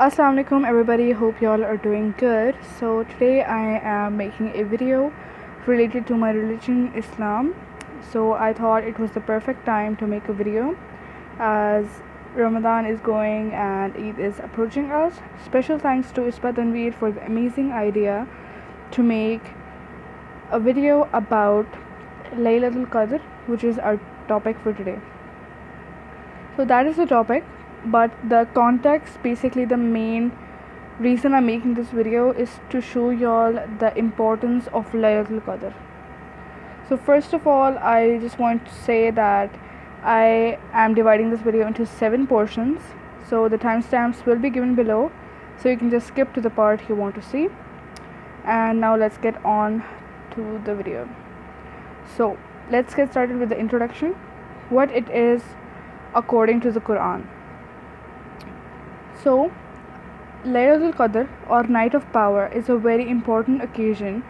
Assalamu alaikum everybody, hope you all are doing good. So today I am making a video related to my religion, Islam. So I thought it was the perfect time to make a video as Ramadan is going and Eid is approaching us. Special thanks to Isbat Tanveer for the amazing idea to make a video about Laylatul Qadr, which is our topic for today. So that is the topic, but the context, basically the main reason I'm making this video is to show y'all the importance of Laylatul Qadr. So first of all, I just want to say that I am dividing this video into 7 portions. So the timestamps will be given below, so you can just skip to the part you want to see. And now let's get on to the video. So let's get started with the introduction, what it is according to the Quran. So Laylatul Qadr, or Night of Power, is a very important occasion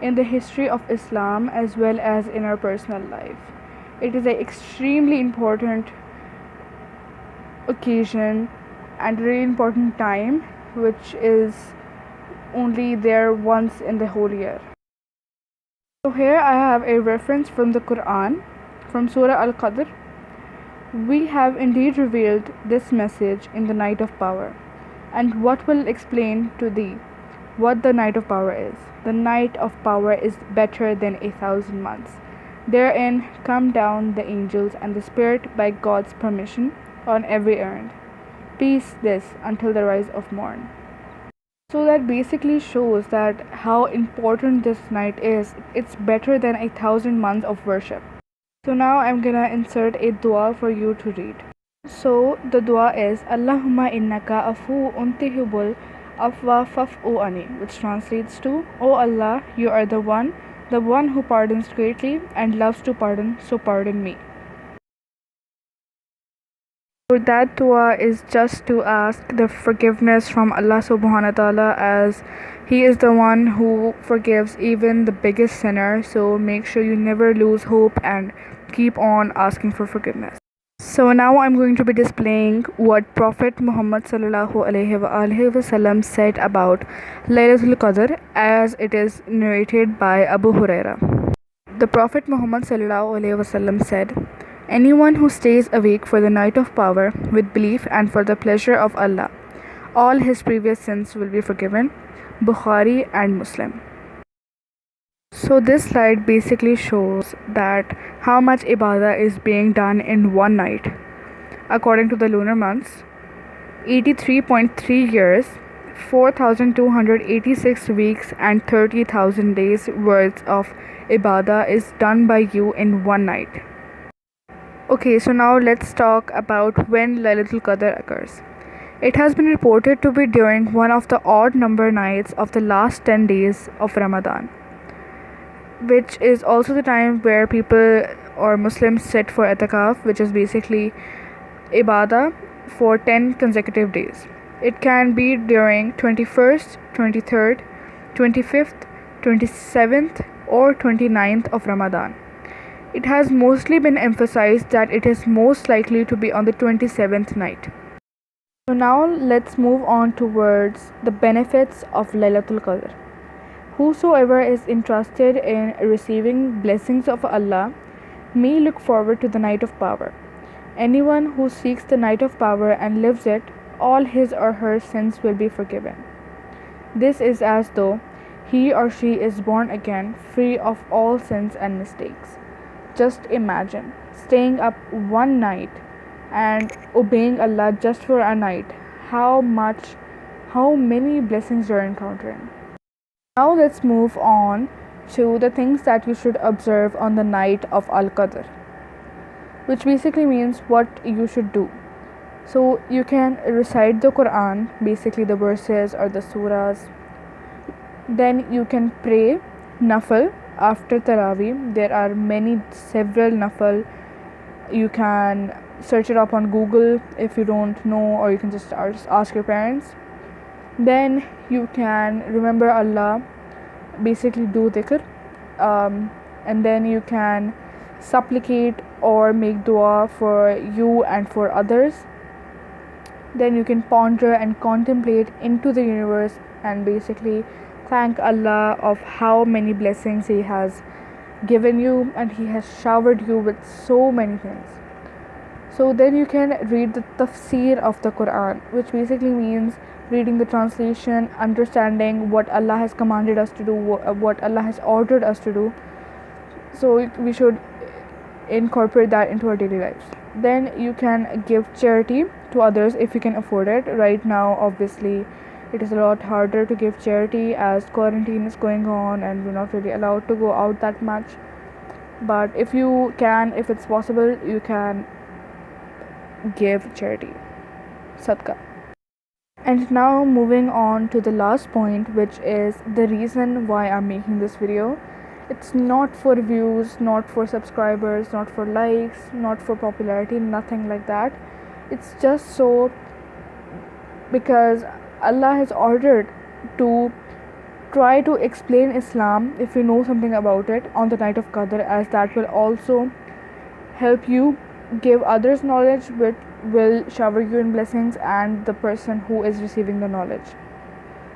in the history of Islam as well as in our personal life. It is an extremely important occasion and a really important time, which is only there once in the whole year. So here I have a reference from the Quran, from Surah Al-Qadr. We have indeed revealed this message in the night of power, and what will explain to thee what the night of power is. The night of power is better than 1,000 months. Therein come down the angels and the Spirit by God's permission on every errand. Peace this until the rise of morn. So that basically shows that how important this night is. It's better than 1,000 months of worship. So now I'm gonna insert a dua for you to read. So the dua is Allahumma innaka afu'un tuhibbul afwa fa'fu anni, which translates to, O Allah, you are the one who pardons greatly and loves to pardon, so pardon me. So that dua is just to ask the forgiveness from Allah subhanahu wa ta'ala, as He is the one who forgives even the biggest sinner. So make sure you never lose hope and keep on asking for forgiveness. So now I'm going to be displaying what Prophet Muhammad sallallahu alaihi wasallam said about Laylatul Qadr, as it is narrated by Abu Huraira. The Prophet Muhammad sallallahu alaihi wasallam said, anyone who stays awake for the night of power with belief and for the pleasure of Allah, all his previous sins will be forgiven. Bukhari and Muslim. So this slide basically shows that how much ibadah is being done in one night. According to the lunar months, 83.3 years, 4,286 weeks and 30,000 days worth of ibadah is done by you in one night. Okay, so now let's talk about when Laylatul Qadr occurs. It has been reported to be during one of the odd number nights of the last 10 days of Ramadan, which is also the time where people or Muslims sit for itikaf, which is basically ibadah for 10 consecutive days. It can be during 21st, 23rd, 25th, 27th or 29th of Ramadan. It has mostly been emphasized that it is most likely to be on the 27th night. So now let's move on towards the benefits of Laylatul Qadr. Whosoever is interested in receiving blessings of Allah may look forward to the night of power. Anyone who seeks the night of power and lives it, all his or her sins will be forgiven. This is as though he or she is born again, free of all sins and mistakes. Just imagine staying up one night and obeying Allah just for a night. How many blessings you're encountering. Now let's move on to the things that you should observe on the night of Al-Qadr, which basically means what you should do. So you can recite the Quran, basically the verses or the surahs. Then you can pray Nafil after Taraweeh. There are several Nafil. You can search it up on Google if you don't know, or you can just ask your parents. Then you can remember Allah, basically do dhikr, and then you can supplicate or make dua for you and for others. then you can ponder and contemplate into the universe and basically thank Allah of how many blessings He has given you, and He has showered you with so many things. So then you can read the tafsir of the Quran, which basically means reading the translation, understanding what Allah has commanded us to do, what Allah has ordered us to do. So we should incorporate that into our daily lives. Then you can give charity to others if you can afford it. Right now, obviously, it is a lot harder to give charity as quarantine is going on and we're not really allowed to go out that much. But if you can, if it's possible, you can give charity, sadaqah. And now moving on to the last point, which is the reason why I'm making this video. It's not for views, not for subscribers, not for likes, not for popularity, nothing like that. It's just so because Allah has ordered to try to explain Islam, if you know something about it, on the night of Qadr, as that will also help you give others knowledge, which will shower you in blessings, and the person who is receiving the knowledge.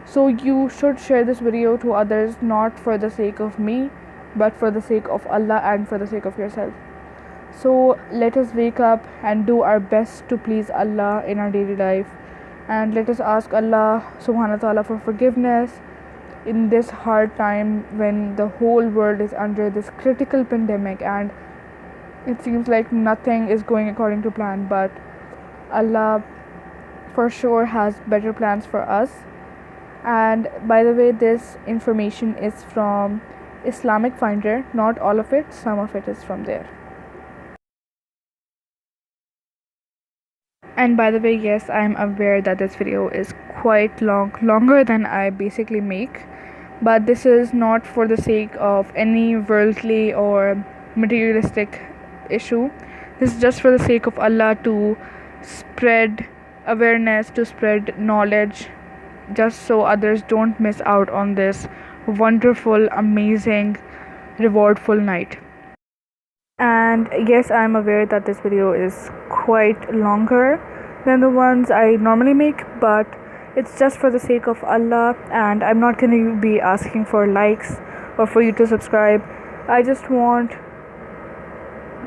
So you should share this video to others, not for the sake of me, but for the sake of Allah and for the sake of yourself. So let us wake up and do our best to please Allah in our daily life, and let us ask Allah subhanahu wa ta'ala for forgiveness in this hard time when the whole world is under this critical pandemic and it seems like nothing is going according to plan. But Allah for sure has better plans for us. And by the way, this information is from Islamic Finder, not all of it, some of it is from there. And by the way, yes, I'm aware that this video is quite longer than I basically make, but this is not for the sake of any worldly or materialistic issue. This is just for the sake of Allah, to spread awareness, to spread knowledge, just so others don't miss out on this wonderful, amazing, rewardful night. And yes, I'm aware that this video is quite longer than the ones I normally make, but it's just for the sake of Allah, and I'm not going to be asking for likes or for you to subscribe. I just want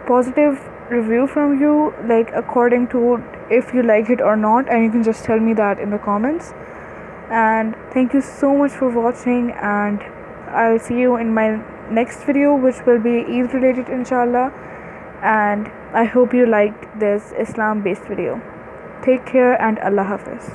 positive review from you, like according to if you like it or not, and you can just tell me that in the comments. And thank you so much for watching, and I'll see you in my next video, which will be Eid related, inshallah. And I hope you liked this Islam based video. Take care and Allah Hafiz.